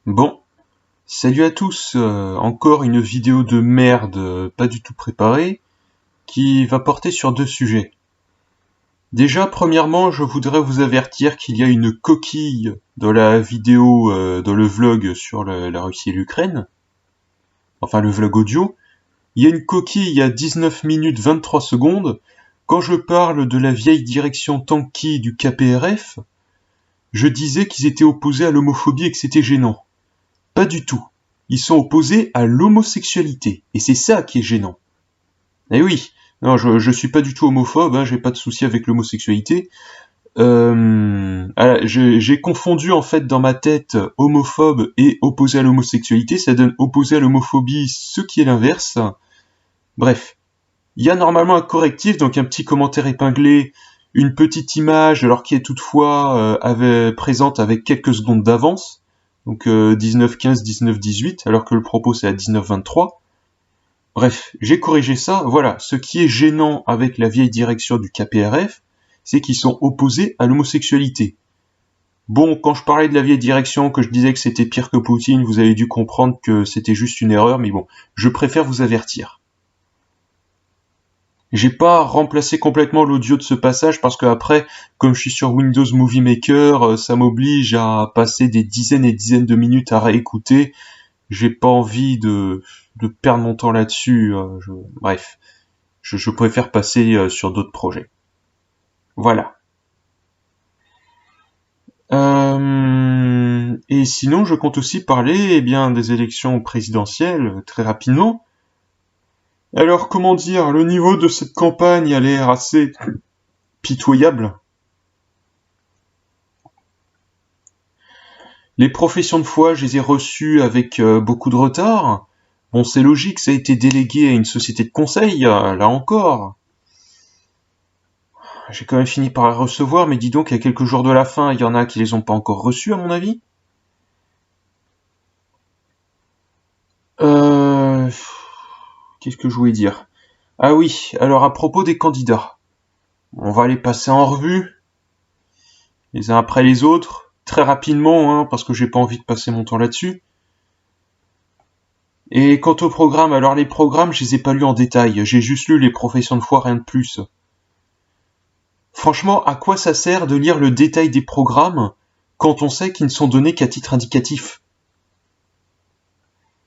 Bon, salut à tous, encore une vidéo de merde pas du tout préparée, qui va porter sur deux sujets. Déjà, premièrement, je voudrais vous avertir qu'il y a une coquille dans la vidéo, dans le vlog sur la Russie et l'Ukraine, enfin le vlog audio. Il y a une coquille à 19 minutes 23 secondes. Quand je parle de la vieille direction tanky du KPRF, je disais qu'ils étaient opposés à l'homophobie et que c'était gênant. Pas du tout. Ils sont opposés à l'homosexualité. Et c'est ça qui est gênant. Eh oui, non, je suis pas du tout homophobe, j'ai pas de souci avec l'homosexualité. J'ai confondu en fait dans ma tête homophobe et opposé à l'homosexualité, ça donne opposé à l'homophobie, ce qui est l'inverse. Bref, il y a normalement un correctif, donc un petit commentaire épinglé, une petite image, alors qui est toutefois présente avec quelques secondes d'avance, donc 19-15, 19-18, alors que le propos c'est à 19-23. Bref, j'ai corrigé ça, voilà, ce qui est gênant avec la vieille direction du KPRF, c'est qu'ils sont opposés à l'homosexualité. Bon, quand je parlais de la vieille direction, que je disais que c'était pire que Poutine, vous avez dû comprendre que c'était juste une erreur, mais bon, je préfère vous avertir. J'ai pas remplacé complètement l'audio de ce passage parce que après, comme je suis sur Windows Movie Maker, ça m'oblige à passer des dizaines et dizaines de minutes à réécouter. J'ai pas envie de perdre mon temps là-dessus. Bref, je préfère passer sur d'autres projets. Voilà. Et sinon, je compte aussi parler des élections présidentielles très rapidement. Alors, comment dire, le niveau de cette campagne a l'air assez pitoyable. Les professions de foi, je les ai reçues avec beaucoup de retard. Bon, c'est logique, ça a été délégué à une société de conseil, là encore. J'ai quand même fini par les recevoir, mais dis donc, il y a quelques jours de la fin, il y en a qui les ont pas encore reçus, à mon avis. Qu'est-ce que je voulais dire? Ah oui, alors à propos des candidats. On va les passer en revue, les uns après les autres, très rapidement, parce que j'ai pas envie de passer mon temps là-dessus. Et quant au programme, alors les programmes, je les ai pas lus en détail, j'ai juste lu les professions de foi, rien de plus. Franchement, à quoi ça sert de lire le détail des programmes quand on sait qu'ils ne sont donnés qu'à titre indicatif?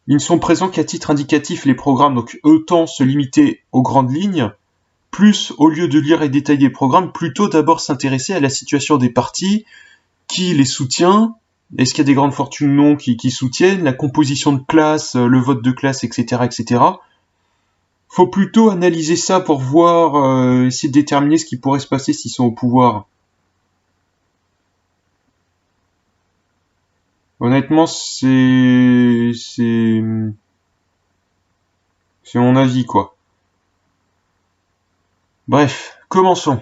Ils ne sont présents qu'à titre indicatif, les programmes, donc autant se limiter aux grandes lignes, plus, au lieu de lire et détailler les programmes, plutôt d'abord s'intéresser à la situation des partis, qui les soutient, est-ce qu'il y a des grandes fortunes non qui soutiennent, la composition de classe, le vote de classe, etc., etc. Faut plutôt analyser ça pour voir, essayer de déterminer ce qui pourrait se passer s'ils sont au pouvoir. Honnêtement, c'est mon avis, quoi. Bref, commençons.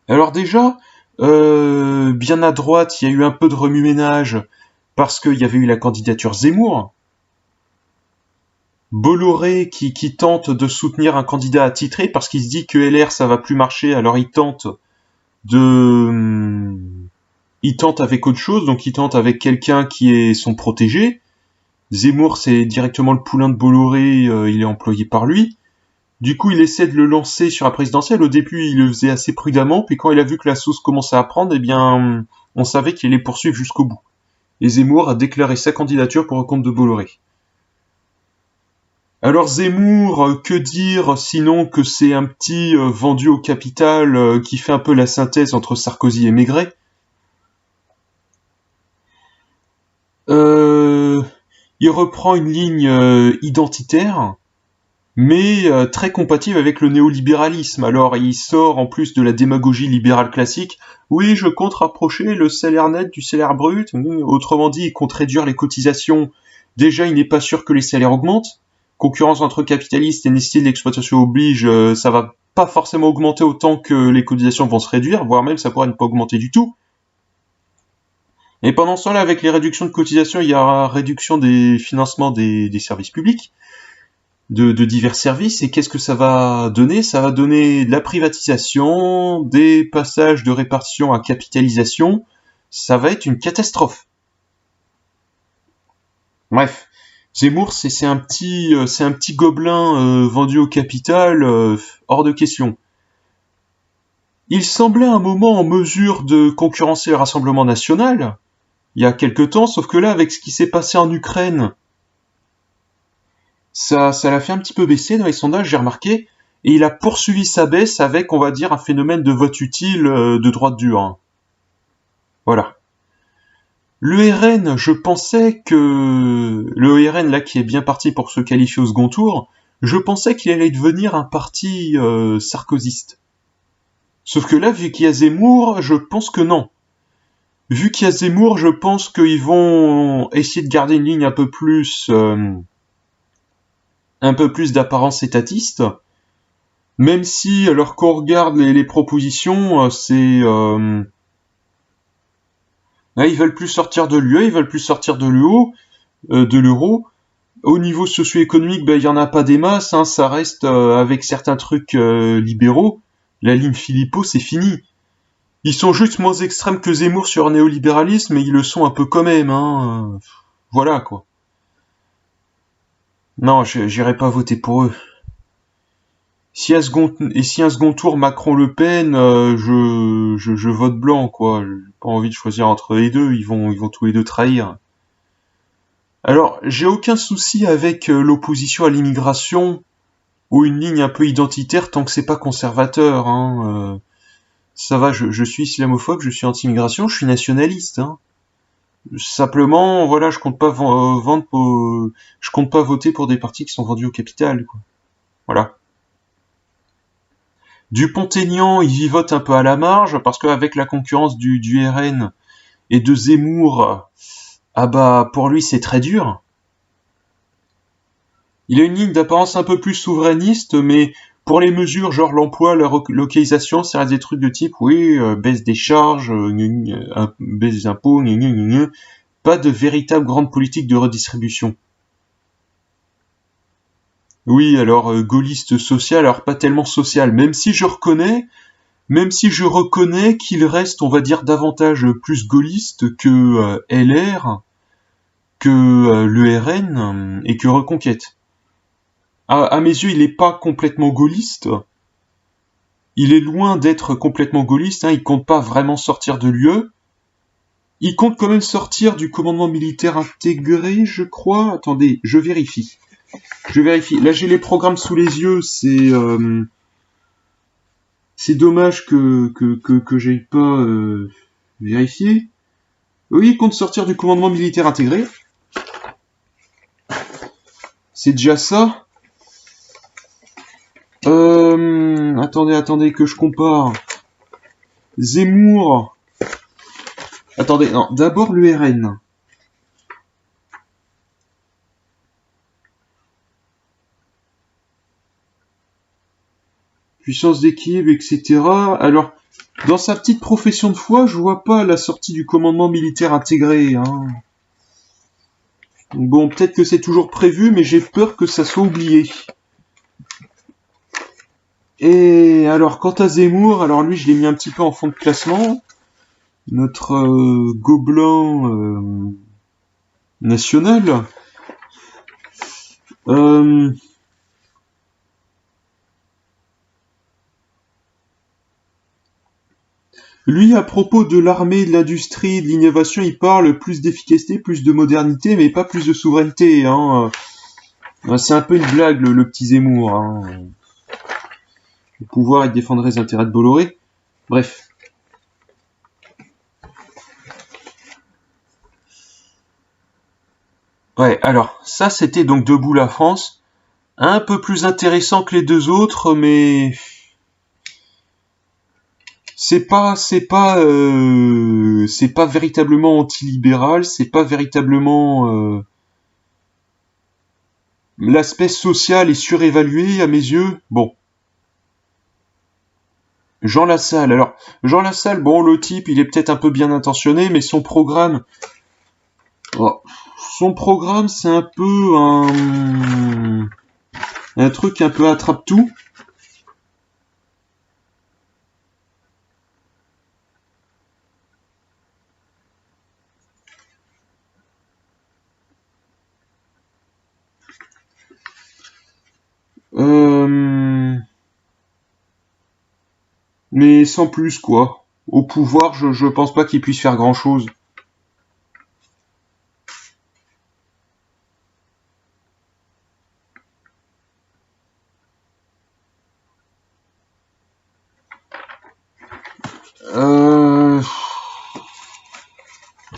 Alors déjà, bien à droite, il y a eu un peu de remue-ménage parce qu'il y avait eu la candidature Zemmour. Bolloré qui tente de soutenir un candidat attitré parce qu'il se dit que LR ça va plus marcher, alors il tente avec autre chose, donc il tente avec quelqu'un qui est son protégé. Zemmour c'est directement le poulain de Bolloré, il est employé par lui. Du coup, il essaie de le lancer sur la présidentielle. Au début, il le faisait assez prudemment, puis quand il a vu que la sauce commençait à prendre, on savait qu'il allait poursuivre jusqu'au bout. Et Zemmour a déclaré sa candidature pour le compte de Bolloré. Alors Zemmour, que dire sinon que c'est un petit vendu au capital qui fait un peu la synthèse entre Sarkozy et Maigret. Il reprend une ligne identitaire, mais très compatible avec le néolibéralisme. Alors il sort en plus de la démagogie libérale classique. Oui, je compte rapprocher le salaire net du salaire brut. Autrement dit, il compte réduire les cotisations. Déjà, il n'est pas sûr que les salaires augmentent. Concurrence entre capitalistes et nécessité de l'exploitation oblige, ça va pas forcément augmenter autant que les cotisations vont se réduire, voire même ça pourrait ne pas augmenter du tout. Et pendant ce temps-là, avec les réductions de cotisations, il y aura réduction des financements des services publics, de divers services, et qu'est-ce que ça va donner? Ça va donner de la privatisation, des passages de répartition à capitalisation, ça va être une catastrophe. Bref, Zemmour, c'est un petit gobelin vendu au capital, hors de question. Il semblait un moment en mesure de concurrencer le Rassemblement national, il y a quelque temps, sauf que là, avec ce qui s'est passé en Ukraine, ça l'a fait un petit peu baisser dans les sondages, j'ai remarqué, et il a poursuivi sa baisse avec, on va dire, un phénomène de vote utile de droite dure. Hein. Voilà. Le RN, je pensais que... Le RN, là, qui est bien parti pour se qualifier au second tour, je pensais qu'il allait devenir un parti sarkozyste. Sauf que là, vu qu'il y a Zemmour, je pense que non. Vu qu'il y a Zemmour, je pense qu'ils vont essayer de garder une ligne un peu plus d'apparence étatiste, même si, alors qu'on regarde les propositions, ils veulent plus sortir de l'UE, ils veulent plus sortir de l'euro. Au niveau socio-économique, il y en a pas des masses, hein, ça reste avec certains trucs libéraux. La ligne Philippot, c'est fini. Ils sont juste moins extrêmes que Zemmour sur le néolibéralisme, mais ils le sont un peu quand même. Hein. Voilà, quoi. Non, j'irai pas voter pour eux. Si un second tour Macron-Le Pen, je vote blanc, quoi. J'ai pas envie de choisir entre les deux, ils vont tous les deux trahir. Alors, j'ai aucun souci avec l'opposition à l'immigration ou une ligne un peu identitaire tant que c'est pas conservateur. Hein. Ça va, je suis islamophobe, je suis anti-immigration, je suis nationaliste. Hein. Simplement, voilà, je compte pas je compte pas voter pour des partis qui sont vendus au capital. Quoi. Voilà. Dupont-Aignan, il y vote un peu à la marge parce qu'avec la concurrence du RN et de Zemmour, pour lui c'est très dur. Il a une ligne d'apparence un peu plus souverainiste, mais pour les mesures genre l'emploi, la relocalisation, ça reste des trucs de type baisse des charges, baisse des impôts, pas de véritable grande politique de redistribution. Oui, alors gaulliste social, alors pas tellement social, même si je reconnais qu'il reste, on va dire, davantage plus gaulliste que LR, que le RN et que Reconquête. À mes yeux, il n'est pas complètement gaulliste. Il est loin d'être complètement gaulliste. Hein, il compte pas vraiment sortir de l'UE. Il compte quand même sortir du commandement militaire intégré, je crois. Attendez, je vérifie. Là, j'ai les programmes sous les yeux. C'est dommage que j'aille pas vérifier. Oui, il compte sortir du commandement militaire intégré. C'est déjà ça. Attendez que je compare. Zemmour. Attendez, non, d'abord l'URN. Puissance d'équilibre, etc. Alors, dans sa petite profession de foi, je vois pas la sortie du commandement militaire intégré. Hein. Bon, peut-être que c'est toujours prévu, mais j'ai peur que ça soit oublié. Et alors, quant à Zemmour, alors lui, je l'ai mis un petit peu en fond de classement. Notre gobelin national. Lui, à propos de l'armée, de l'industrie, de l'innovation, il parle plus d'efficacité, plus de modernité, mais pas plus de souveraineté. Hein. C'est un peu une blague, le petit Zemmour. Hein. Le pouvoir, il défendrait les intérêts de Bolloré. Bref. Ouais, alors, ça, c'était donc Debout la France. Un peu plus intéressant que les deux autres, mais... c'est pas véritablement antilibéral, c'est pas véritablement l'aspect social est surévalué à mes yeux. Bon. Jean Lassalle. Alors, Jean Lassalle, bon, le type, il est peut-être un peu bien intentionné, mais son programme, c'est un peu un truc un peu attrape-tout. mais sans plus, quoi. Au pouvoir, je pense pas qu'il puisse faire grand-chose. Euh...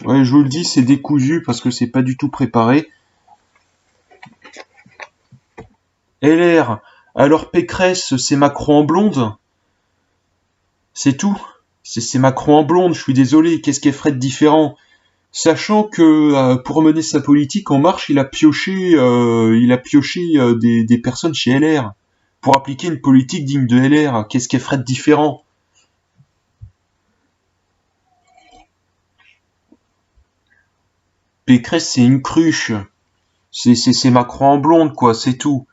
Ouais, je vous le dis, c'est décousu parce que c'est pas du tout préparé. LR, alors Pécresse, c'est Macron en blonde? C'est tout. C'est Macron en blonde, je suis désolé, qu'est-ce qu'elle ferait de différent? Sachant que pour mener sa politique En Marche, il a pioché des personnes chez LR. Pour appliquer une politique digne de LR, qu'est-ce qu'elle ferait de différent? Pécresse, c'est une cruche. C'est Macron en blonde, quoi, c'est tout.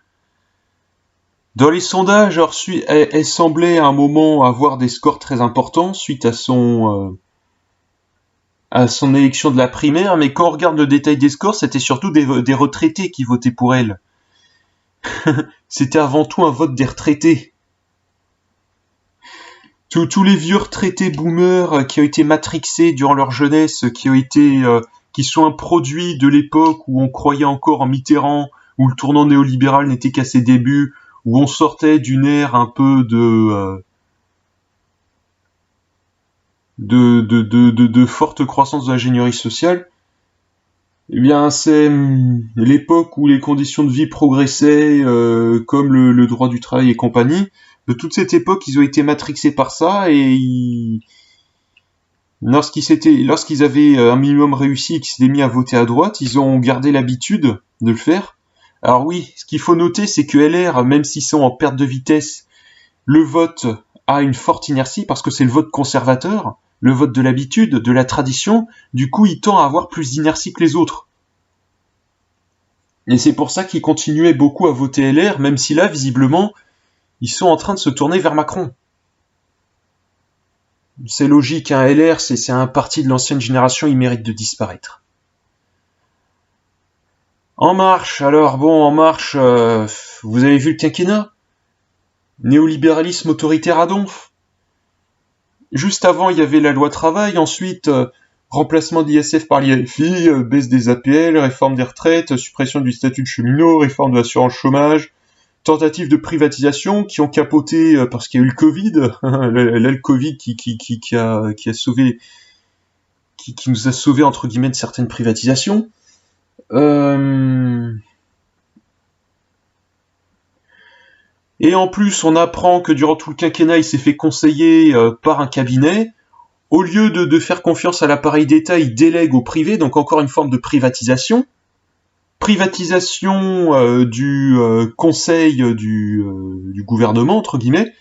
Dans les sondages, alors, elle semblait à un moment avoir des scores très importants suite à son élection de la primaire, mais quand on regarde le détail des scores, c'était surtout des retraités qui votaient pour elle. C'était avant tout un vote des retraités. Tous les vieux retraités boomers qui ont été matrixés durant leur jeunesse, qui sont un produit de l'époque où on croyait encore en Mitterrand, où le tournant néolibéral n'était qu'à ses débuts, où on sortait d'une ère un peu de forte croissance de l'ingénierie sociale. Eh bien, c'est l'époque où les conditions de vie progressaient, comme le droit du travail et compagnie. De toute cette époque, ils ont été matrixés par ça et lorsqu'ils avaient un minimum réussi et qu'ils s'étaient mis à voter à droite, ils ont gardé l'habitude de le faire. Alors oui, ce qu'il faut noter, c'est que LR, même s'ils sont en perte de vitesse, le vote a une forte inertie parce que c'est le vote conservateur, le vote de l'habitude, de la tradition. Du coup, il tend à avoir plus d'inertie que les autres. Et c'est pour ça qu'ils continuaient beaucoup à voter LR, même si là, visiblement, ils sont en train de se tourner vers Macron. C'est logique, hein, LR, c'est un parti de l'ancienne génération, il mérite de disparaître. En Marche, alors bon, En Marche, vous avez vu le quinquennat? Néolibéralisme autoritaire à donf. Juste avant, il y avait la loi travail, ensuite, remplacement de l'ISF par l'IFI, baisse des APL, réforme des retraites, suppression du statut de cheminot, réforme de l'assurance chômage, tentatives de privatisation qui ont capoté parce qu'il y a eu le Covid, là le Covid qui a sauvé, qui nous a sauvé entre guillemets de certaines privatisations. Et en plus, on apprend que durant tout le quinquennat, il s'est fait conseiller par un cabinet. Au lieu de faire confiance à l'appareil d'État, il délègue au privé, donc encore une forme de privatisation. Privatisation du conseil du gouvernement, entre guillemets,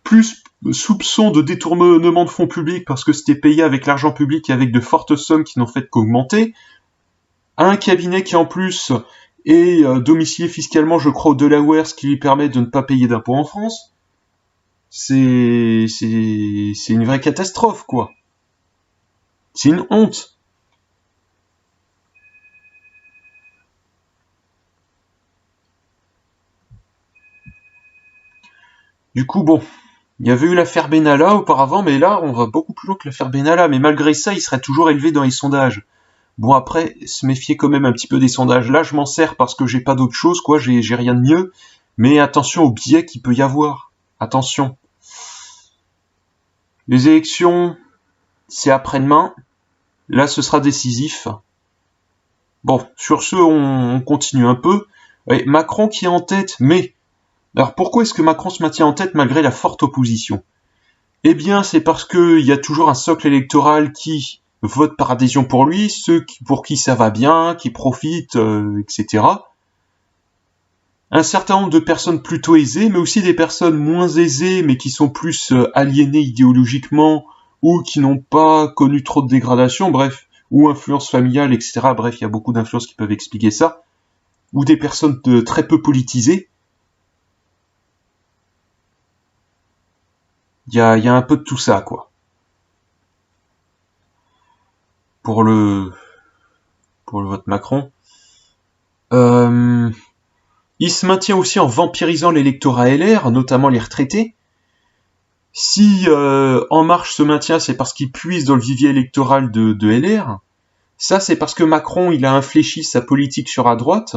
plus soupçon de détournement de fonds publics parce que c'était payé avec l'argent public et avec de fortes sommes qui n'ont fait qu'augmenter. Un cabinet qui en plus est domicilié fiscalement, je crois, au Delaware, ce qui lui permet de ne pas payer d'impôts en France. C'est une vraie catastrophe, quoi. C'est une honte. Du coup, bon, il y avait eu l'affaire Benalla auparavant, mais là, on va beaucoup plus loin que l'affaire Benalla. Mais malgré ça, il serait toujours élevé dans les sondages. Bon, après, se méfier quand même un petit peu des sondages. Là, je m'en sers parce que j'ai pas d'autre chose, quoi, j'ai rien de mieux. Mais attention au biais qu'il peut y avoir. Attention. Les élections, c'est après-demain. Là, ce sera décisif. Bon, sur ce, on continue un peu. Et Macron qui est en tête, mais... Alors pourquoi est-ce que Macron se maintient en tête malgré la forte opposition? Eh bien, c'est parce qu'il y a toujours un socle électoral qui vote par adhésion pour lui, ceux pour qui ça va bien, qui profitent, etc. Un certain nombre de personnes plutôt aisées, mais aussi des personnes moins aisées, mais qui sont plus aliénées idéologiquement, ou qui n'ont pas connu trop de dégradation, bref, ou influence familiale, etc. Bref, il y a beaucoup d'influences qui peuvent expliquer ça. Ou des personnes très peu politisées. Il y a un peu de tout ça, quoi. Pour le vote Macron. Il se maintient aussi en vampirisant l'électorat LR, notamment les retraités. Si En Marche se maintient, c'est parce qu'il puise dans le vivier électoral de LR. Ça, c'est parce que Macron, il a infléchi sa politique sur la droite.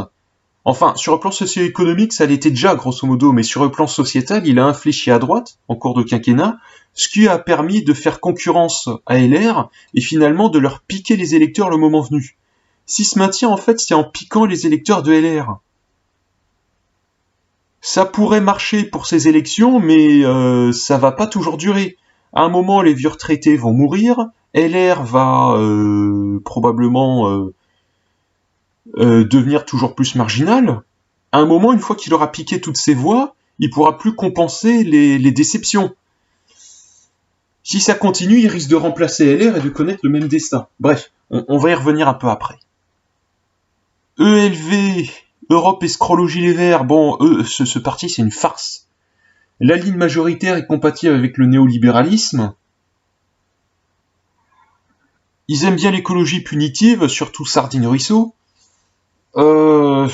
Enfin, sur le plan socio-économique, ça l'était déjà, grosso modo, mais sur le plan sociétal, il a infléchi à droite, en cours de quinquennat, ce qui a permis de faire concurrence à LR, et finalement de leur piquer les électeurs le moment venu. S'il se maintient, en fait, c'est en piquant les électeurs de LR. Ça pourrait marcher pour ces élections, mais ça va pas toujours durer. À un moment, les vieux retraités vont mourir, LR va probablement devenir toujours plus marginal. À un moment, une fois qu'il aura piqué toutes ses voix, il pourra plus compenser les déceptions. Si ça continue, il risque de remplacer LR et de connaître le même destin. Bref, on va y revenir un peu après. ELV, Europe Escrologie Les Verts, bon, ce parti c'est une farce. La ligne majoritaire est compatible avec le néolibéralisme. Ils aiment bien l'écologie punitive, surtout Sardine Ruisseau. Ils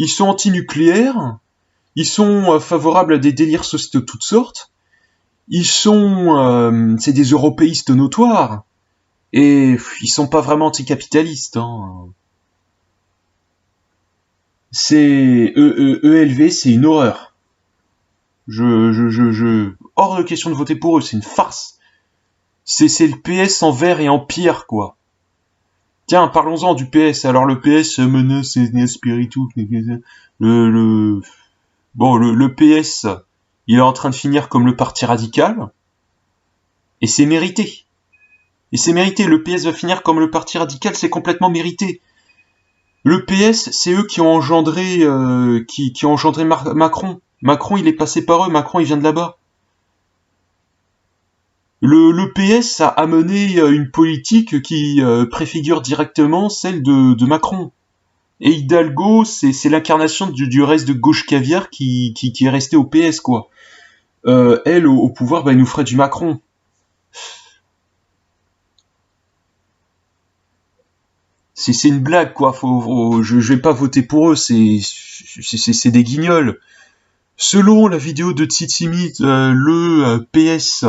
sont anti-nucléaires. Ils sont favorables à des délires sociétaux de toutes sortes. C'est des européistes notoires. Et ils sont pas vraiment anticapitalistes. Hein. ELV, c'est une horreur. Hors de question de voter pour eux, c'est une farce. C'est le PS en vert et en pire, quoi. Tiens, parlons-en du PS. Alors le PS menace Spiritu. Le PS, il est en train de finir comme le parti radical. Et c'est mérité. Le PS va finir comme le parti radical, c'est complètement mérité. Le PS, c'est eux qui ont engendré, Macron. Macron, il est passé par eux. Macron, il vient de là-bas. Le PS a amené une politique qui préfigure directement celle de Macron. Et Hidalgo, c'est l'incarnation du reste de gauche caviar qui est resté au PS, quoi. Elle, au pouvoir, elle nous ferait du Macron. C'est une blague, quoi. Je vais pas voter pour eux, c'est des guignols. Selon la vidéo de Tsitsimit, le PS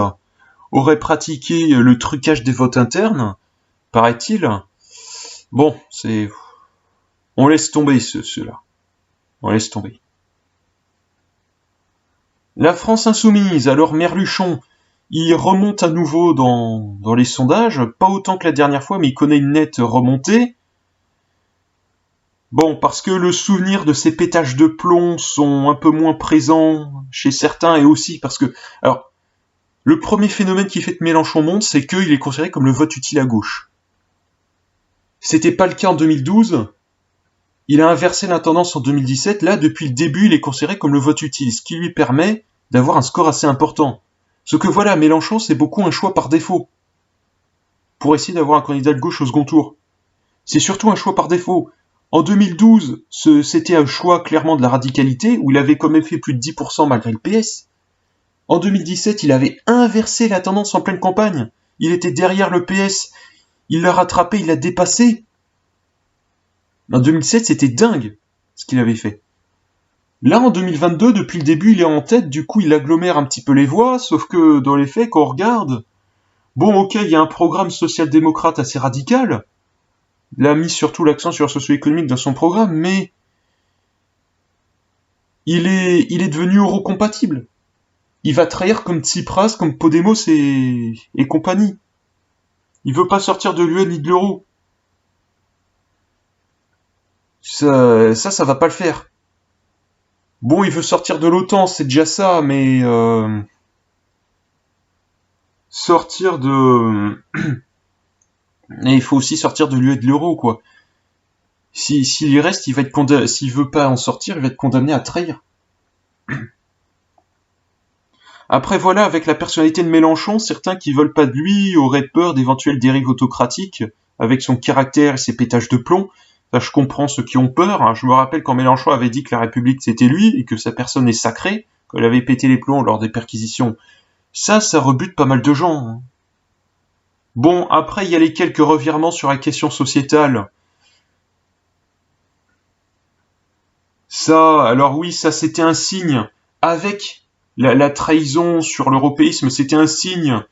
aurait pratiqué le trucage des votes internes, paraît-il. Bon, on laisse tomber ceux-là. On laisse tomber. La France insoumise, alors Merluchon, il remonte à nouveau dans les sondages, pas autant que la dernière fois, mais il connaît une nette remontée. Bon, parce que le souvenir de ces pétages de plomb sont un peu moins présents chez certains, et aussi parce que... Alors, le premier phénomène qui fait que Mélenchon monte, c'est qu'il est considéré comme le vote utile à gauche. C'était pas le cas en 2012. Il a inversé la tendance en 2017. Là, depuis le début, il est considéré comme le vote utile, ce qui lui permet d'avoir un score assez important. Ce que voilà, Mélenchon, c'est beaucoup un choix par défaut. Pour essayer d'avoir un candidat de gauche au second tour. C'est surtout un choix par défaut. En 2012, c'était un choix clairement de la radicalité, où il avait quand même fait plus de 10% malgré le PS. En 2017, il avait inversé la tendance en pleine campagne. Il était derrière le PS. Il l'a rattrapé, il l'a dépassé. En 2007, c'était dingue ce qu'il avait fait. Là, en 2022, depuis le début, il est en tête, du coup, il agglomère un petit peu les voix, sauf que dans les faits, quand on regarde, bon, ok, il y a un programme social-démocrate assez radical. Il a mis surtout l'accent sur le socio-économique dans son programme, mais il est devenu eurocompatible. Il va trahir comme Tsipras, comme Podemos et compagnie. Il veut pas sortir de l'UE ni de l'euro. Ça va pas le faire. Bon, il veut sortir de l'OTAN, c'est déjà ça, mais sortir de... Et il faut aussi sortir de l'UE et de l'euro, quoi. S'il y reste, il va être condamné. S'il veut pas en sortir, il va être condamné à trahir. Après voilà, avec la personnalité de Mélenchon, certains qui veulent pas de lui auraient peur d'éventuelles dérives autocratiques, avec son caractère et ses pétages de plomb. Là, je comprends ceux qui ont peur. Hein. Je me rappelle quand Mélenchon avait dit que la République c'était lui, et que sa personne est sacrée, qu'elle avait pété les plombs lors des perquisitions. Ça rebute pas mal de gens. Hein. Bon, après, il y a les quelques revirements sur la question sociétale. Ça, alors oui, ça c'était un signe avec la trahison sur l'européisme, c'était un signe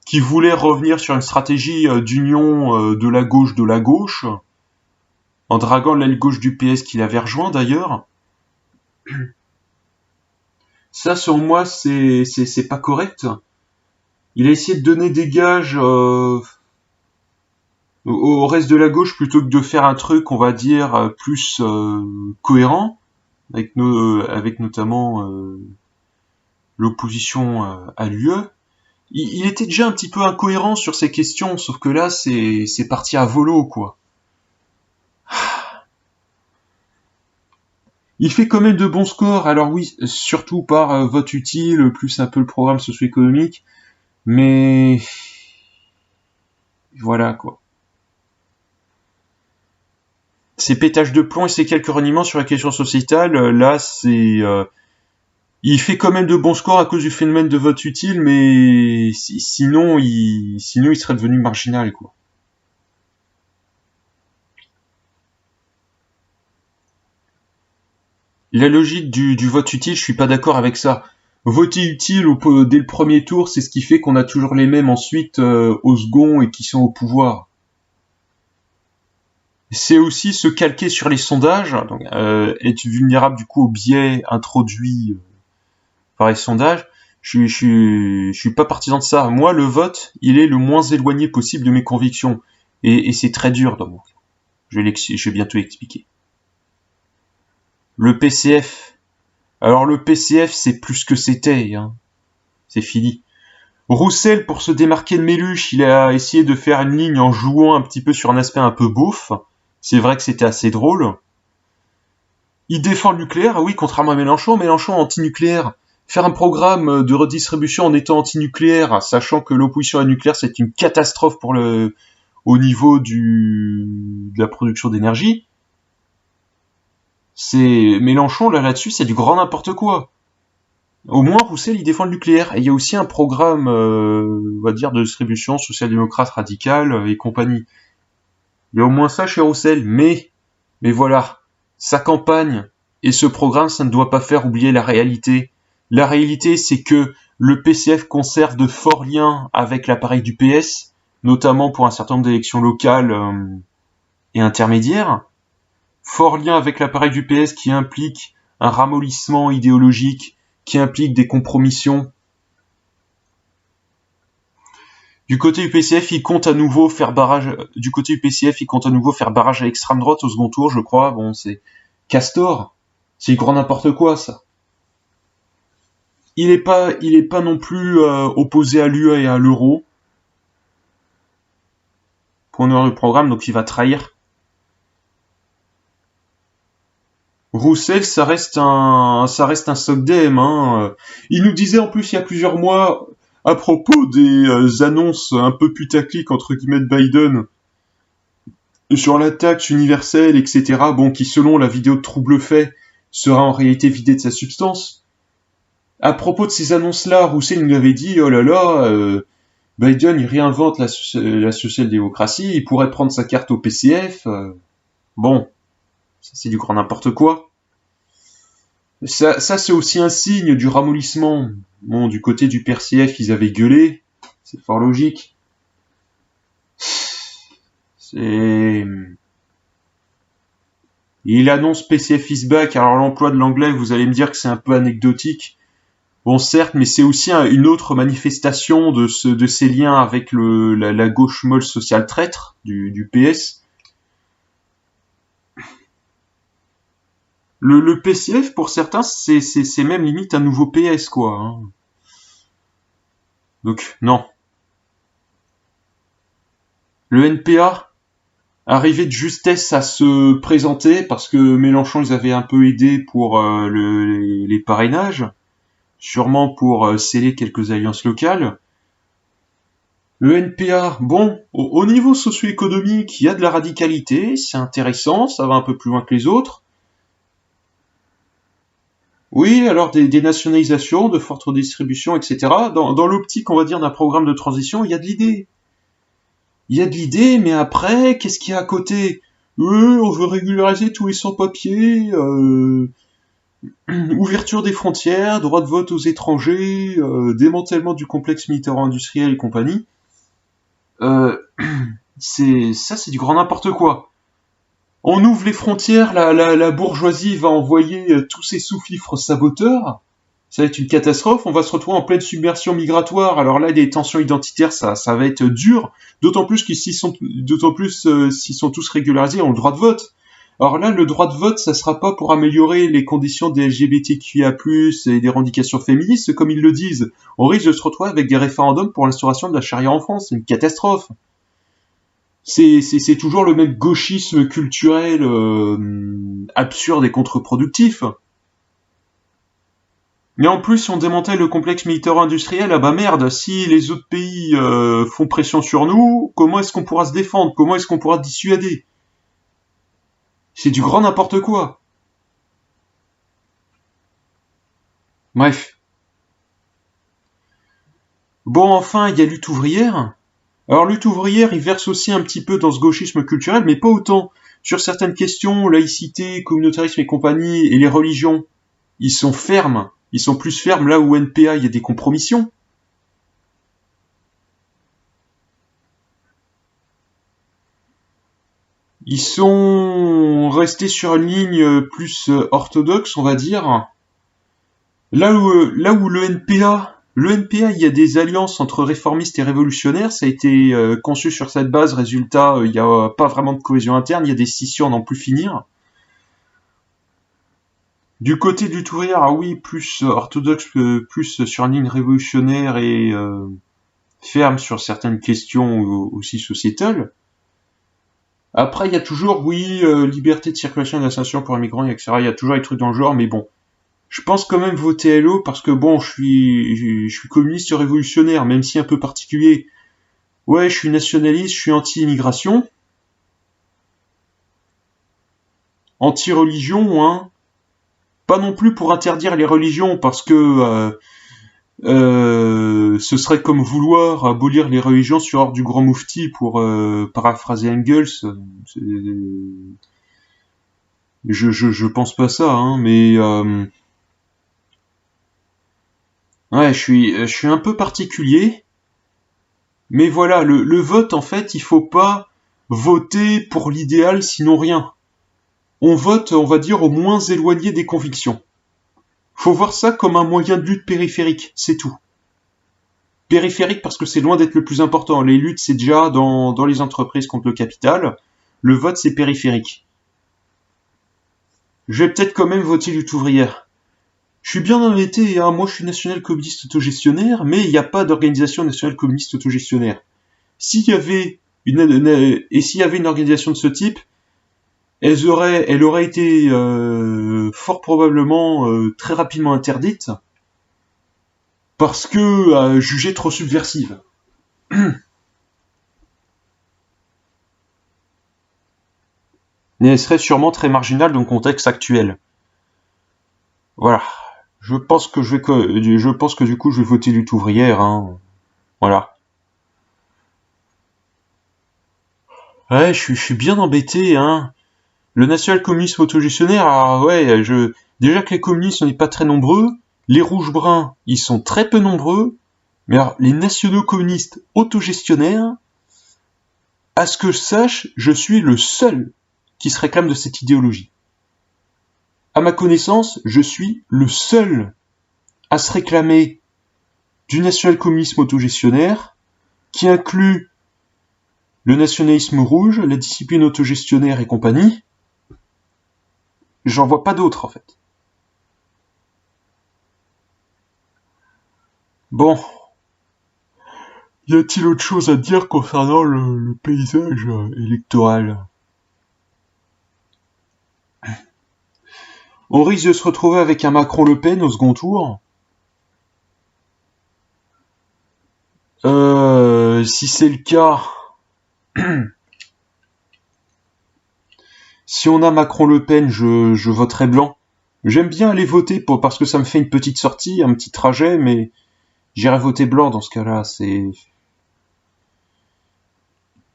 qui voulait revenir sur une stratégie d'union de la gauche, en draguant l'aile gauche du PS qu'il avait rejoint d'ailleurs. Ça, selon moi, c'est pas correct. Il a essayé de donner des gages au reste de la gauche plutôt que de faire un truc, on va dire, plus cohérent, avec notamment l'opposition à l'UE. Il était déjà un petit peu incohérent sur ces questions, sauf que là, c'est parti à volo, quoi. Il fait quand même de bons scores, alors oui, surtout par vote utile, plus un peu le programme socio-économique, mais voilà, quoi. Ces pétages de plomb et ces quelques reniements sur la question sociétale, là, il fait quand même de bons scores à cause du phénomène de vote utile, mais sinon, il serait devenu marginal, quoi. La logique du vote utile, je suis pas d'accord avec ça. Voter utile dès le premier tour, c'est ce qui fait qu'on a toujours les mêmes ensuite au second et qui sont au pouvoir. C'est aussi se calquer sur les sondages, donc être vulnérable du coup au biais introduit par les sondages. Je suis pas partisan de ça. Moi, le vote, il est le moins éloigné possible de mes convictions, et c'est très dur dans mon cas. Je vais bientôt expliquer. Le PCF. Alors le PCF, c'est plus que c'était, hein. C'est fini. Roussel, pour se démarquer de Méluche, il a essayé de faire une ligne en jouant un petit peu sur un aspect un peu beauf. C'est vrai que c'était assez drôle. Il défend le nucléaire, oui, contrairement à Mélenchon. Mélenchon anti-nucléaire. Faire un programme de redistribution en étant anti-nucléaire, sachant que l'opposition à la nucléaire, c'est une catastrophe au niveau de la production d'énergie. Mélenchon, là-dessus, c'est du grand n'importe quoi. Au moins, Roussel, il défend le nucléaire. Et il y a aussi un programme, on va dire, de distribution social-démocrate radicale et compagnie. Il y a au moins ça chez Roussel, mais voilà. Sa campagne et ce programme, ça ne doit pas faire oublier la réalité. La réalité, c'est que le PCF conserve de forts liens avec l'appareil du PS, notamment pour un certain nombre d'élections locales et intermédiaires. Forts liens avec l'appareil du PS qui implique un ramollissement idéologique, qui implique des compromissions. Du côté du PCF, il compte à nouveau faire barrage. Du côté du PCF, il compte à nouveau faire barrage à l'extrême droite au second tour, je crois. Bon, c'est Castor. C'est grand n'importe quoi, ça. Il est pas non plus opposé à l'UE et à l'euro. Pour le programme, donc il va trahir. Roussel, ça reste un SOCDEM, hein. Il nous disait en plus il y a plusieurs mois, à propos des annonces un peu putaclic entre guillemets de Biden, sur la taxe universelle, etc., bon, qui selon la vidéo de Trouble Fait, sera en réalité vidée de sa substance. À propos de ces annonces-là, Roussel nous avait dit, oh là là, Biden, il réinvente la social-démocratie, il pourrait prendre sa carte au PCF. Bon, ça c'est du grand n'importe quoi. Ça c'est aussi un signe du ramollissement. Bon, du côté du PCF, ils avaient gueulé, c'est fort logique. Il annonce PCF is back, alors l'emploi de l'anglais, vous allez me dire que c'est un peu anecdotique. Bon, certes, mais c'est aussi une autre manifestation de ces liens avec la gauche molle sociale traître du PS. Le PCF, pour certains, c'est même limite un nouveau PS, quoi. Hein. Donc, non. Le NPA, arrivé de justesse à se présenter, parce que Mélenchon, ils avaient un peu aidé pour les parrainages, sûrement pour sceller quelques alliances locales. Le NPA, bon, au niveau socio-économique, il y a de la radicalité, c'est intéressant, ça va un peu plus loin que les autres. Oui, alors des nationalisations, de fortes redistributions, etc. Dans l'optique, on va dire, d'un programme de transition, il y a de l'idée. Il y a de l'idée, mais après, qu'est-ce qu'il y a à côté? On veut régulariser tous les sans-papiers, ouverture des frontières, droit de vote aux étrangers, démantèlement du complexe militaro-industriel et compagnie. C'est du grand n'importe quoi. On ouvre les frontières, la bourgeoisie va envoyer tous ses sous-fifres saboteurs. Ça va être une catastrophe. On va se retrouver en pleine submersion migratoire. Alors là, des tensions identitaires, ça va être dur. D'autant plus s'ils sont tous régularisés, ont le droit de vote. Alors là, le droit de vote, ça sera pas pour améliorer les conditions des LGBTQIA+, et des revendications féministes, comme ils le disent. On risque de se retrouver avec des référendums pour l'instauration de la charia en France. C'est une catastrophe. C'est toujours le même gauchisme culturel absurde et contre-productif. Mais en plus, si on démantèle le complexe militaro-industriel, ah bah merde, si les autres pays font pression sur nous, comment est-ce qu'on pourra se défendre? Comment est-ce qu'on pourra dissuader? C'est du grand n'importe quoi. Bref. Bon, enfin, il y a Lutte ouvrière. Alors, Lutte ouvrière, il verse aussi un petit peu dans ce gauchisme culturel, mais pas autant. Sur certaines questions, laïcité, communautarisme et compagnie, et les religions, ils sont fermes. Ils sont plus fermes là où NPA, il y a des compromissions. Ils sont restés sur une ligne plus orthodoxe, on va dire. Là où le NPA, il y a des alliances entre réformistes et révolutionnaires, ça a été conçu sur cette base, résultat, il n'y a pas vraiment de cohésion interne, il y a des scissions à n'en plus finir. Du côté du Tourière, ah oui, plus orthodoxe, plus sur une ligne révolutionnaire et ferme sur certaines questions aussi sociétales. Après, il y a toujours, oui, liberté de circulation et d'ascension pour les migrants, etc. Il y a toujours des trucs dans le genre, mais bon. Je pense quand même voter LO parce que bon, je suis communiste révolutionnaire, même si un peu particulier. Ouais, je suis nationaliste, je suis anti-immigration. Anti-religion, hein. Pas non plus pour interdire les religions, parce que ce serait comme vouloir abolir les religions sur ordre du grand moufti, pour paraphraser Engels. Je pense pas ça, hein, mais ouais, je suis un peu particulier. Mais voilà, le vote, en fait, il faut pas voter pour l'idéal, sinon rien. On vote, on va dire, au moins éloigné des convictions. Faut voir ça comme un moyen de lutte périphérique, c'est tout. Périphérique parce que c'est loin d'être le plus important. Les luttes, c'est déjà dans les entreprises contre le capital. Le vote, c'est périphérique. Je vais peut-être quand même voter lutte ouvrière. Je suis bien embêté, hein. Moi je suis national communiste autogestionnaire, mais il n'y a pas d'organisation nationale communiste autogestionnaire. S'il y avait une organisation de ce type, elle aurait été fort probablement très rapidement interdite parce que jugée trop subversive. Mais elle serait sûrement très marginale dans le contexte actuel. Voilà. Je pense que du coup je vais voter lutte ouvrière, hein. Voilà. Ouais, je suis bien embêté, hein. Le national-communisme autogestionnaire, ah ouais, déjà que les communistes, on n'est pas très nombreux, les rouges-bruns, ils sont très peu nombreux, mais alors, les nationaux communistes autogestionnaires, à ce que je sache, je suis le seul qui se réclame de cette idéologie. À ma connaissance, je suis le seul à se réclamer du national-communisme autogestionnaire, qui inclut le nationalisme rouge, la discipline autogestionnaire et compagnie. J'en vois pas d'autres, en fait. Bon. Y a-t-il autre chose à dire concernant le paysage électoral? On risque de se retrouver avec un Macron-Le Pen au second tour. Si c'est le cas, si on a Macron-Le Pen, je voterai blanc. J'aime bien aller voter parce que ça me fait une petite sortie, un petit trajet, mais j'irai voter blanc dans ce cas-là. C'est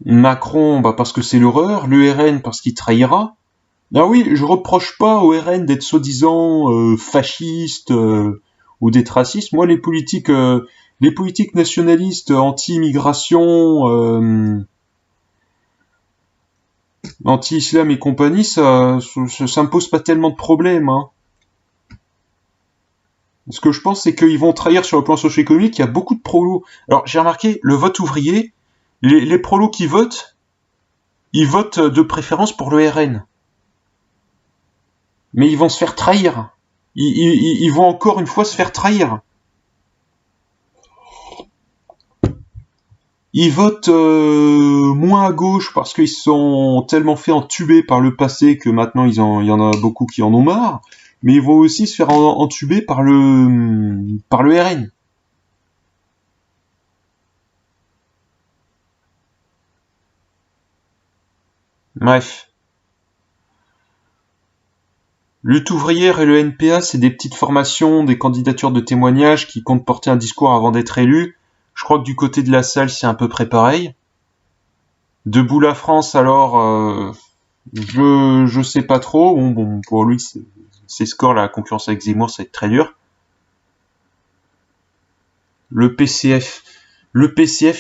Macron, parce que c'est l'horreur, le RN parce qu'il trahira, Ah oui, je reproche pas au RN d'être soi-disant fasciste ou d'être raciste. Moi, les politiques nationalistes anti-immigration, anti-islam et compagnie, ça me pose pas tellement de problèmes, hein. Ce que je pense, c'est qu'ils vont trahir sur le plan socio-économique. Il y a beaucoup de prolos. Alors, j'ai remarqué, le vote ouvrier, les prolos qui votent, ils votent de préférence pour le RN. Mais ils vont se faire trahir. Ils vont encore une fois se faire trahir. Ils votent moins à gauche parce qu'ils sont tellement fait entuber par le passé que maintenant il y en a beaucoup qui en ont marre. Mais ils vont aussi se faire entuber par le RN. Bref. Lutte ouvrière et le NPA, c'est des petites formations, des candidatures de témoignages qui comptent porter un discours avant d'être élus. Je crois que du côté de la salle, c'est à peu près pareil. Debout la France, alors, je sais pas trop. Bon pour lui, ses scores, la concurrence avec Zemmour, ça va être très dur. Le PCF,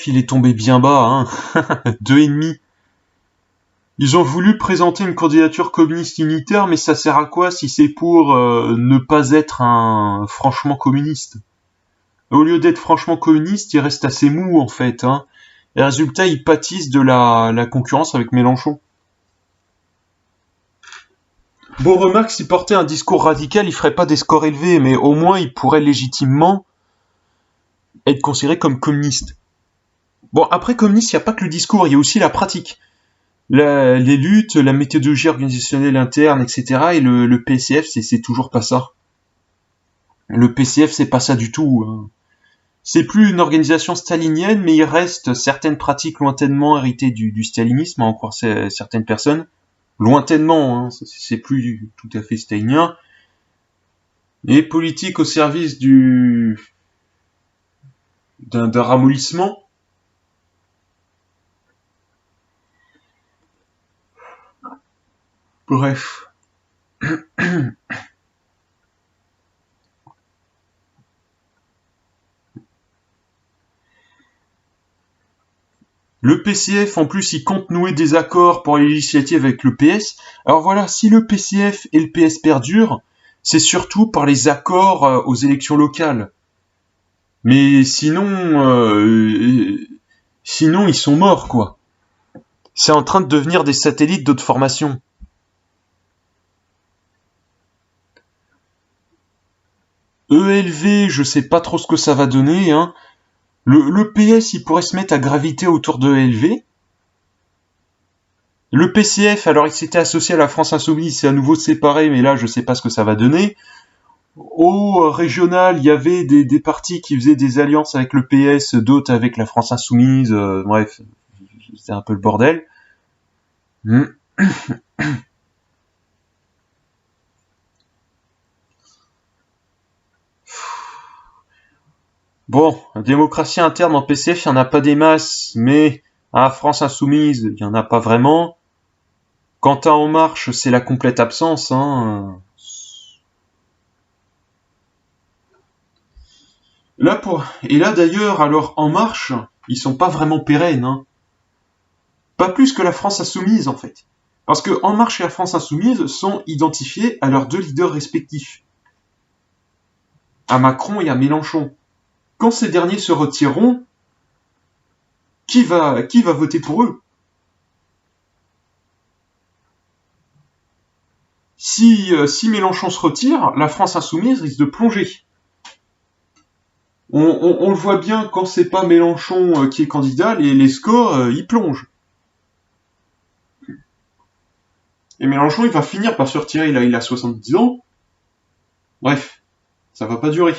il est tombé bien bas, hein. 2,5. Ils ont voulu présenter une candidature communiste unitaire, mais ça sert à quoi si c'est pour ne pas être un franchement communiste? Au lieu d'être franchement communiste, il reste assez mou en fait, hein. Et résultat, ils pâtissent de la concurrence avec Mélenchon. Bon, remarque, s'il portait un discours radical, il ferait pas des scores élevés, mais au moins il pourrait légitimement être considéré comme communiste. Bon, après communiste, il n'y a pas que le discours, il y a aussi la pratique. Les luttes, la méthodologie organisationnelle interne, etc. Et le PCF, c'est toujours pas ça. Le PCF, c'est pas ça du tout, hein. C'est plus une organisation stalinienne, mais il reste certaines pratiques lointainement héritées du stalinisme, à en croire certaines personnes. Lointainement, hein, c'est plus tout à fait stalinien. Et politique au service d'un ramollissement. Bref. Le PCF, en plus, il compte nouer des accords pour les législatives avec le PS. Alors voilà, si le PCF et le PS perdurent, c'est surtout par les accords aux élections locales. Mais sinon ils sont morts, quoi. C'est en train de devenir des satellites d'autres formations. ELV, je sais pas trop ce que ça va donner, hein. Le PS, il pourrait se mettre à graviter autour de ELV. Le PCF, alors il s'était associé à la France Insoumise, c'est à nouveau séparé, mais là je sais pas ce que ça va donner. Au régional, il y avait des partis qui faisaient des alliances avec le PS, d'autres avec la France Insoumise, bref, c'était un peu le bordel. Bon, la démocratie interne en PCF, il n'y en a pas des masses, mais à France Insoumise, il n'y en a pas vraiment. Quant à En Marche, c'est la complète absence, hein. Et là d'ailleurs, alors En Marche, ils sont pas vraiment pérennes, hein. Pas plus que la France Insoumise en fait. Parce que En Marche et la France Insoumise sont identifiés à leurs deux leaders respectifs. À Macron et à Mélenchon. Quand ces derniers se retireront, qui va voter pour eux? Si Mélenchon se retire, la France Insoumise risque de plonger. On le voit bien quand c'est pas Mélenchon qui est candidat, les scores, ils plongent. Et Mélenchon, il va finir par se retirer, il a 70 ans. Bref, ça va pas durer.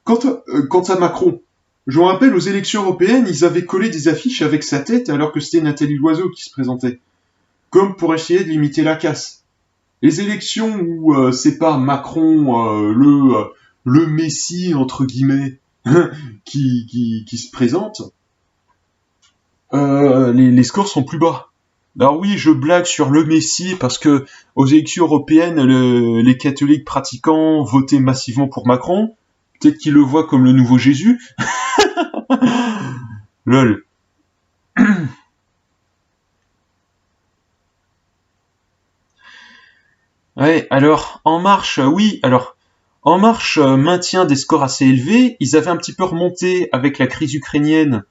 Quant à Macron, je me rappelle aux élections européennes, ils avaient collé des affiches avec sa tête alors que c'était Nathalie Loiseau qui se présentait. Comme pour essayer de limiter la casse. Les élections où c'est pas Macron, le messie, entre guillemets, qui se présente, les scores sont plus bas. Alors oui, je blague sur le Messie parce que aux élections européennes, les catholiques pratiquants votaient massivement pour Macron. Peut-être qu'ils le voient comme le nouveau Jésus. Lol. Ouais, alors, En Marche, oui, alors, En Marche maintient des scores assez élevés. Ils avaient un petit peu remonté avec la crise ukrainienne,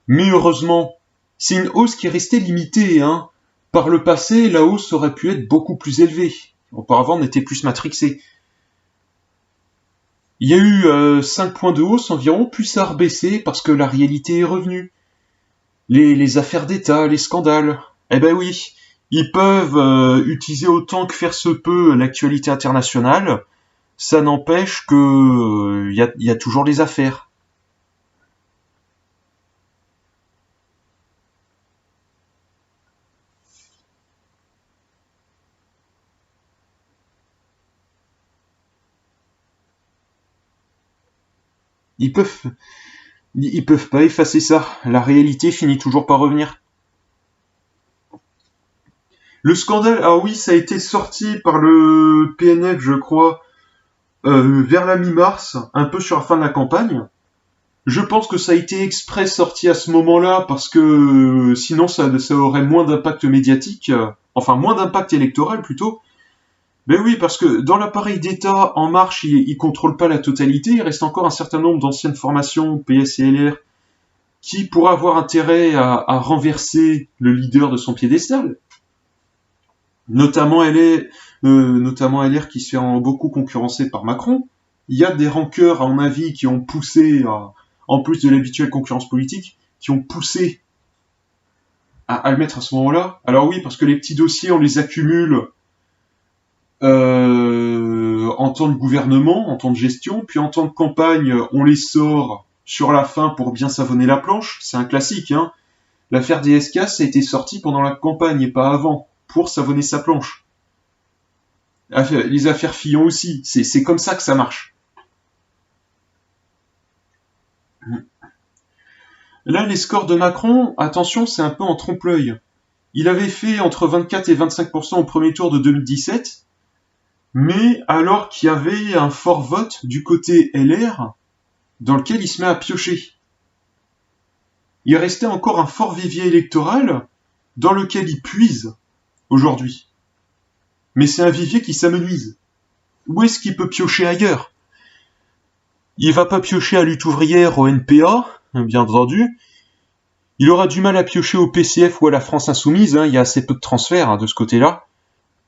mais heureusement, c'est une hausse qui est restée limitée, hein. Par le passé, la hausse aurait pu être beaucoup plus élevée. Auparavant, on était plus matrixé. Il y a eu 5 points de hausse environ, puis ça a rebaissé parce que la réalité est revenue. Les affaires d'État, les scandales. Eh ben oui, ils peuvent utiliser autant que faire se peut l'actualité internationale. Ça n'empêche que y a toujours les affaires. Ils peuvent, ils peuvent pas effacer ça. La réalité finit toujours par revenir. Le scandale, ah oui, ça a été sorti par le PNF, je crois, vers la mi-mars, un peu sur la fin de la campagne. Je pense que ça a été exprès sorti à ce moment-là parce que sinon ça aurait moins d'impact médiatique, enfin moins d'impact électoral plutôt. Mais oui, parce que dans l'appareil d'État, En Marche, il contrôle pas la totalité, il reste encore un certain nombre d'anciennes formations, PS et LR, qui pourraient avoir intérêt à renverser le leader de son piédestal. Notamment notamment LR qui se fait beaucoup concurrencer par Macron. Il y a des rancœurs, à mon avis, qui ont poussé, en plus de l'habituelle concurrence politique, qui ont poussé à le mettre à ce moment-là. Alors oui, parce que les petits dossiers, on les accumule en temps de gouvernement, en temps de gestion, puis en temps de campagne, on les sort sur la fin pour bien savonner la planche. C'est un classique, hein. L'affaire des SK, ça a été sorti pendant la campagne et pas avant, pour savonner sa planche. Les affaires Fillon aussi, c'est comme ça que ça marche. Là, les scores de Macron, attention, c'est un peu en trompe-l'œil. Il avait fait entre 24 et 25% au premier tour de 2017, mais alors qu'il y avait un fort vote du côté LR, dans lequel il se met à piocher. Il restait encore un fort vivier électoral, dans lequel il puise aujourd'hui. Mais c'est un vivier qui s'amenuise. Où est-ce qu'il peut piocher ailleurs? Il va pas piocher à Lutte ouvrière, au NPA, bien entendu. Il aura du mal à piocher au PCF ou à la France insoumise, hein, il y a assez peu de transferts de ce côté-là.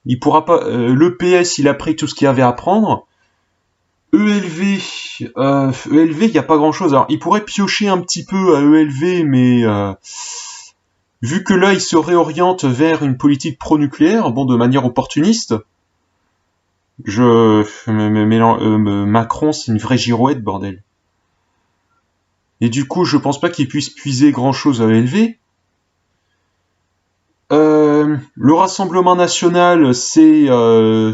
Il pourra pas. Le PS, il a pris tout ce qu'il y avait à prendre. ELV, ELV, il n'y a pas grand-chose. Alors, il pourrait piocher un petit peu à ELV, mais vu que là, il se réoriente vers une politique pro-nucléaire, bon, de manière opportuniste, Macron, c'est une vraie girouette, bordel. Et du coup, je pense pas qu'il puisse puiser grand-chose à ELV. Le Rassemblement national, c'est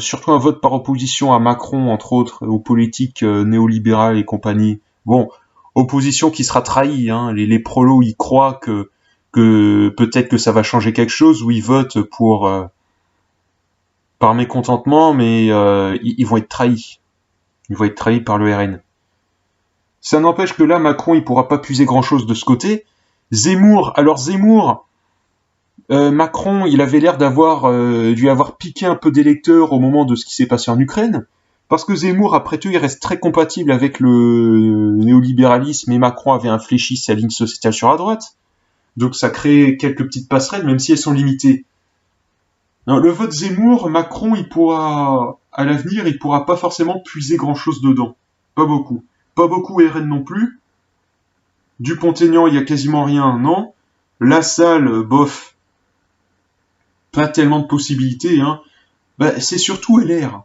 surtout un vote par opposition à Macron, entre autres, aux politiques néolibérales et compagnie. Bon, opposition qui sera trahie, hein. Les prolos, ils croient que peut-être que ça va changer quelque chose, ou ils votent pour par mécontentement, mais ils vont être trahis. Ils vont être trahis par le RN. Ça n'empêche que là, Macron, il pourra pas puiser grand-chose de ce côté. Zemmour, Macron, il avait l'air d'avoir dû avoir piqué un peu d'électeurs au moment de ce qui s'est passé en Ukraine, parce que Zemmour, après tout, il reste très compatible avec le néolibéralisme et Macron avait infléchi sa ligne sociétale sur la droite. Donc ça crée quelques petites passerelles, même si elles sont limitées. Alors, le vote Zemmour, Macron, à l'avenir, il pourra pas forcément puiser grand-chose dedans. Pas beaucoup. Pas beaucoup RN non plus. Dupont-Aignan, il y a quasiment rien, non. La Salle, bof. Pas tellement de possibilités, hein. Bah, c'est surtout LR.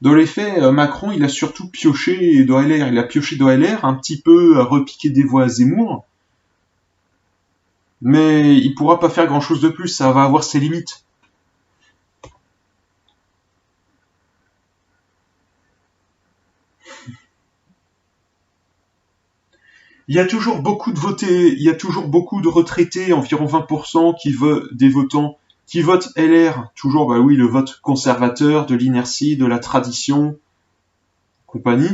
Dans les faits, Macron, il a surtout pioché dans LR. Il a pioché dans LR, un petit peu à repiquer des voix à Zemmour. Mais il pourra pas faire grand-chose de plus, ça va avoir ses limites. Il y a toujours beaucoup de retraités, environ 20% des votants, qui votent LR, toujours, bah oui, le vote conservateur, de l'inertie, de la tradition, compagnie.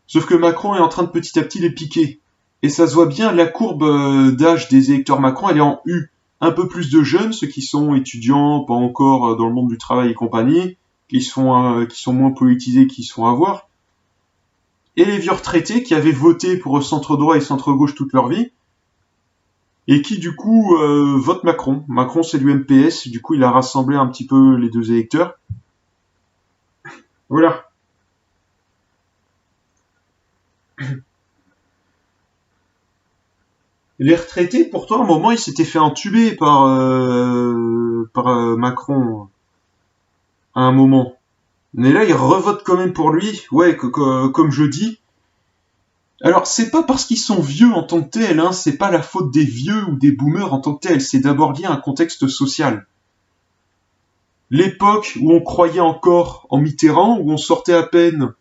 Sauf que Macron est en train de petit à petit les piquer. Et ça se voit bien, la courbe d'âge des électeurs Macron, elle est en U. Un peu plus de jeunes, ceux qui sont étudiants, pas encore dans le monde du travail et compagnie, qui sont moins politisés, qui sont à voir. Et les vieux retraités qui avaient voté pour centre-droit et centre-gauche toute leur vie, et qui du coup votent Macron. Macron c'est l'UMPS, du coup il a rassemblé un petit peu les deux électeurs. Voilà. Les retraités, pourtant, à un moment, ils s'étaient fait entuber par Macron, à un moment. Mais là, ils revotent quand même pour lui. Ouais, comme je dis. Alors, c'est pas parce qu'ils sont vieux en tant que tels, hein, c'est pas la faute des vieux ou des boomers en tant que tels, c'est d'abord lié à un contexte social. L'époque où on croyait encore en Mitterrand, où on sortait à peine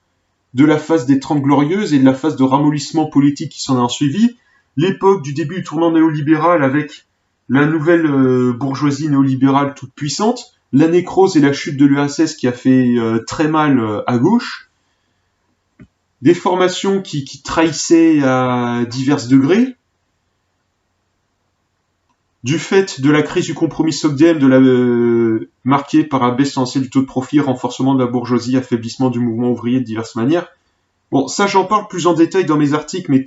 de la phase des Trente Glorieuses et de la phase de ramollissement politique qui s'en a suivi, l'époque du début du tournant néolibéral avec la nouvelle bourgeoisie néolibérale toute puissante, la nécrose et la chute de l'URSS qui a fait très mal à gauche, des formations qui trahissaient à divers degrés, du fait de la crise du compromis SOCDEM, marquée par un baisse tendancielle du taux de profit, renforcement de la bourgeoisie, affaiblissement du mouvement ouvrier de diverses manières. Bon, ça j'en parle plus en détail dans mes articles, mais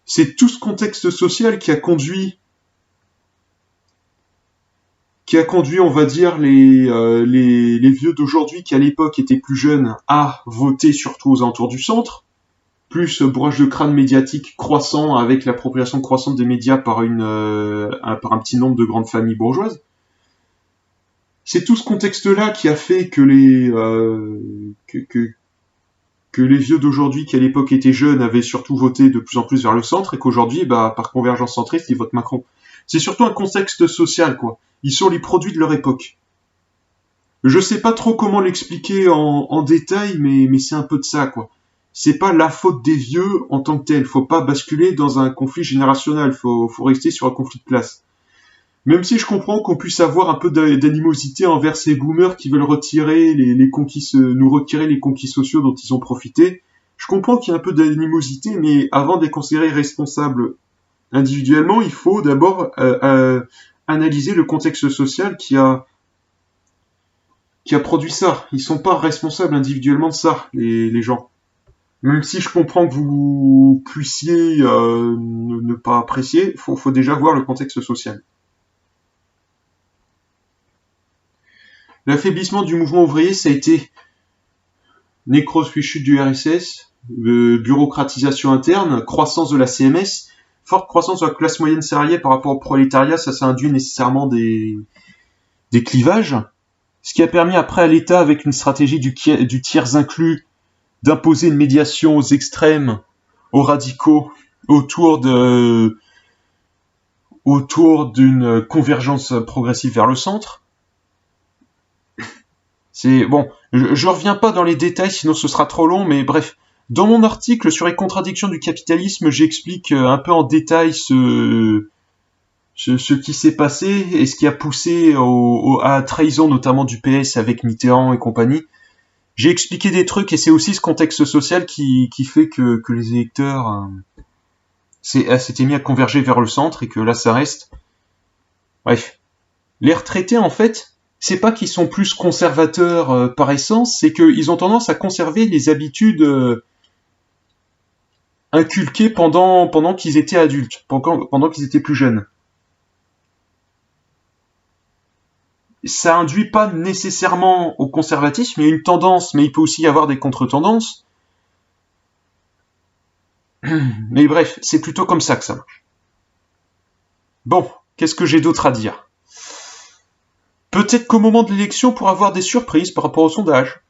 c'est tout ce contexte social qui a conduit, on va dire, les vieux d'aujourd'hui qui à l'époque étaient plus jeunes à voter surtout aux alentours du centre, plus bourrage de crâne médiatique croissant avec l'appropriation croissante des médias par un petit nombre de grandes familles bourgeoises. C'est tout ce contexte-là qui a fait que les vieux d'aujourd'hui qui à l'époque étaient jeunes avaient surtout voté de plus en plus vers le centre et qu'aujourd'hui, par convergence centriste, ils votent Macron. C'est surtout un contexte social, quoi. Ils sont les produits de leur époque. Je sais pas trop comment l'expliquer en détail, mais c'est un peu de ça, quoi. C'est pas la faute des vieux en tant que tel. Faut pas basculer dans un conflit générationnel. Faut rester sur un conflit de classe. Même si je comprends qu'on puisse avoir un peu d'animosité envers ces boomers qui veulent retirer nous retirer les conquis sociaux dont ils ont profité, je comprends qu'il y a un peu d'animosité, mais avant de les considérer responsables individuellement, il faut d'abord analyser le contexte social qui a produit ça. Ils sont pas responsables individuellement de ça, les gens. Même si je comprends que vous puissiez ne pas apprécier, faut déjà voir le contexte social. L'affaiblissement du mouvement ouvrier, ça a été nécrose puis chute du RSS, bureaucratisation interne, croissance de la CMS, forte croissance de la classe moyenne salariée par rapport au prolétariat, ça induit nécessairement des clivages, ce qui a permis après à l'État, avec une stratégie du tiers inclus, d'imposer une médiation aux extrêmes, aux radicaux, autour d'une convergence progressive vers le centre. C'est bon, je reviens pas dans les détails, sinon ce sera trop long, mais bref. Dans mon article sur les contradictions du capitalisme, j'explique un peu en détail ce qui s'est passé et ce qui a poussé à la trahison notamment du PS avec Mitterrand et compagnie. J'ai expliqué des trucs et c'est aussi ce contexte social qui fait que les électeurs s'étaient mis à converger vers le centre et que là ça reste. Bref. Les retraités en fait, c'est pas qu'ils sont plus conservateurs par essence, c'est qu'ils ont tendance à conserver les habitudes inculquées pendant qu'ils étaient adultes, pendant qu'ils étaient plus jeunes. Ça induit pas nécessairement au conservatisme, il y a une tendance, mais il peut aussi y avoir des contre-tendances. Mais bref, c'est plutôt comme ça que ça marche. Bon, qu'est-ce que j'ai d'autre à dire ? Peut-être qu'au moment de l'élection, pour avoir des surprises par rapport au sondage.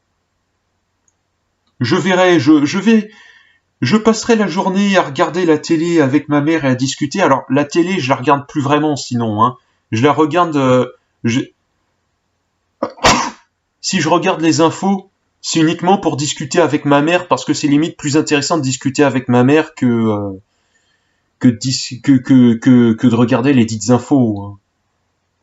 Je verrai, je passerai la journée à regarder la télé avec ma mère et à discuter. Alors, la télé, je la regarde plus vraiment sinon, hein. Je la regarde, si je regarde les infos, c'est uniquement pour discuter avec ma mère parce que c'est limite plus intéressant de discuter avec ma mère que de regarder les dites infos.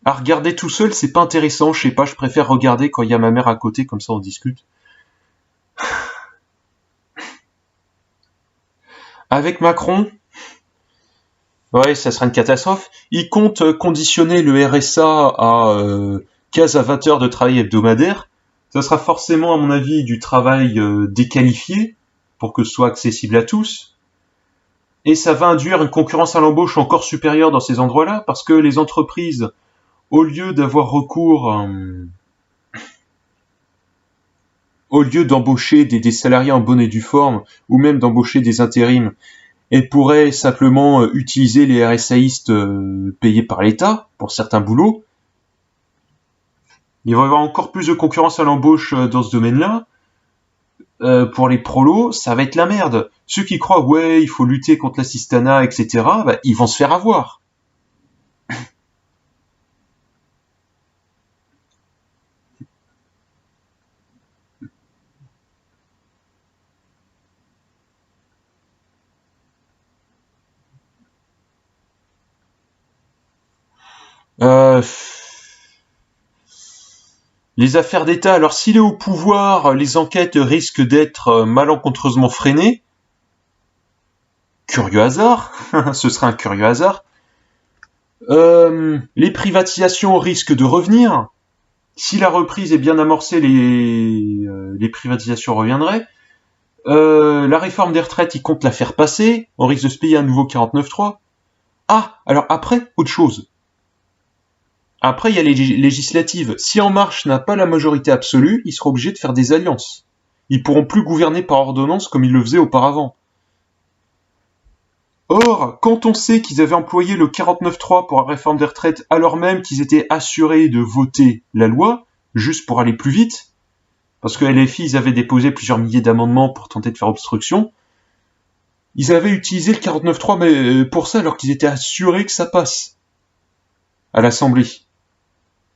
À regarder tout seul, c'est pas intéressant, je sais pas, je préfère regarder quand il y a ma mère à côté, comme ça on discute. Avec Macron, ouais, ça sera une catastrophe. Il compte conditionner le RSA à 15 à 20 heures de travail hebdomadaire. Ça sera forcément, à mon avis, du travail déqualifié pour que ce soit accessible à tous. Et ça va induire une concurrence à l'embauche encore supérieure dans ces endroits-là, parce que les entreprises, au lieu d'avoir recours, au lieu d'embaucher des salariés en bonne et due forme, ou même d'embaucher des intérims, elles pourraient simplement utiliser les RSAistes payés par l'État pour certains boulots. Il va y avoir encore plus de concurrence à l'embauche dans ce domaine-là. Pour les prolos, ça va être la merde. Ceux qui croient, ouais, il faut lutter contre l'assistanat, etc., bah, ils vont se faire avoir. Euh, les affaires d'État, alors s'il est au pouvoir, les enquêtes risquent d'être malencontreusement freinées. Curieux hasard, ce serait un curieux hasard. Les privatisations risquent de revenir. Si la reprise est bien amorcée, les privatisations reviendraient. La réforme des retraites, ils comptent la faire passer. On risque de se payer un nouveau 49.3. Ah, alors après, autre chose. Après, il y a les législatives. Si En Marche n'a pas la majorité absolue, ils seront obligés de faire des alliances. Ils pourront plus gouverner par ordonnance comme ils le faisaient auparavant. Or, quand on sait qu'ils avaient employé le 49.3 pour la réforme des retraites alors même qu'ils étaient assurés de voter la loi, juste pour aller plus vite, parce que LFI, ils avaient déposé plusieurs milliers d'amendements pour tenter de faire obstruction, ils avaient utilisé le 49.3 mais pour ça alors qu'ils étaient assurés que ça passe à l'Assemblée.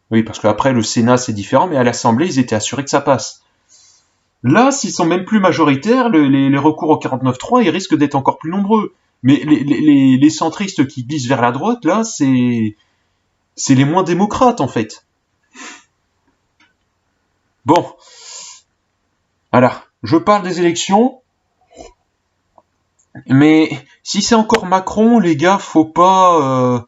Oui, parce qu'après le Sénat c'est différent, mais à l'Assemblée ils étaient assurés que ça passe. Là, s'ils sont même plus majoritaires, les recours au 49.3 ils risquent d'être encore plus nombreux. Mais les centristes qui glissent vers la droite, là, c'est les moins démocrates en fait. Bon, voilà, je parle des élections, mais si c'est encore Macron, les gars, faut pas...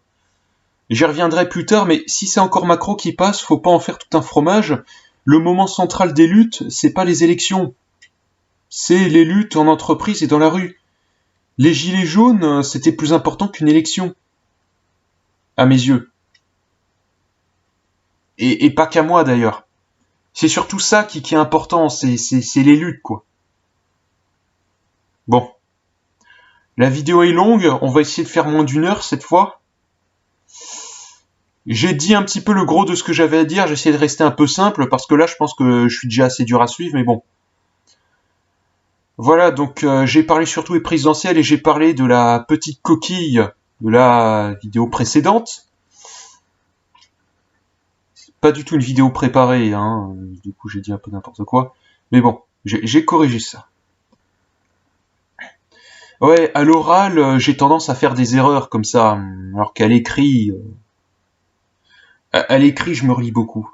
J'y reviendrai plus tard, mais si c'est encore Macron qui passe, faut pas en faire tout un fromage. Le moment central des luttes, c'est pas les élections. C'est les luttes en entreprise et dans la rue. Les gilets jaunes, c'était plus important qu'une élection. À mes yeux. Et pas qu'à moi d'ailleurs. C'est surtout ça qui est important, c'est les luttes, quoi. Bon. La vidéo est longue, on va essayer de faire moins d'1 heure cette fois. J'ai dit un petit peu le gros de ce que j'avais à dire, j'ai essayé de rester un peu simple, parce que là je pense que je suis déjà assez dur à suivre, mais bon. Voilà, donc j'ai parlé surtout des présidentielles et j'ai parlé de la petite coquille de la vidéo précédente. Pas du tout une vidéo préparée, hein. Du coup j'ai dit un peu n'importe quoi. Mais bon, j'ai corrigé ça. Ouais, à l'oral, j'ai tendance à faire des erreurs comme ça, alors qu'à l'écrit, à l'écrit, je me relis beaucoup.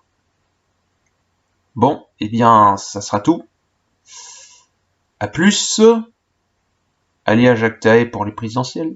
Bon, eh bien, ça sera tout. À plus. Allez à Jacques Taé pour les présidentielles.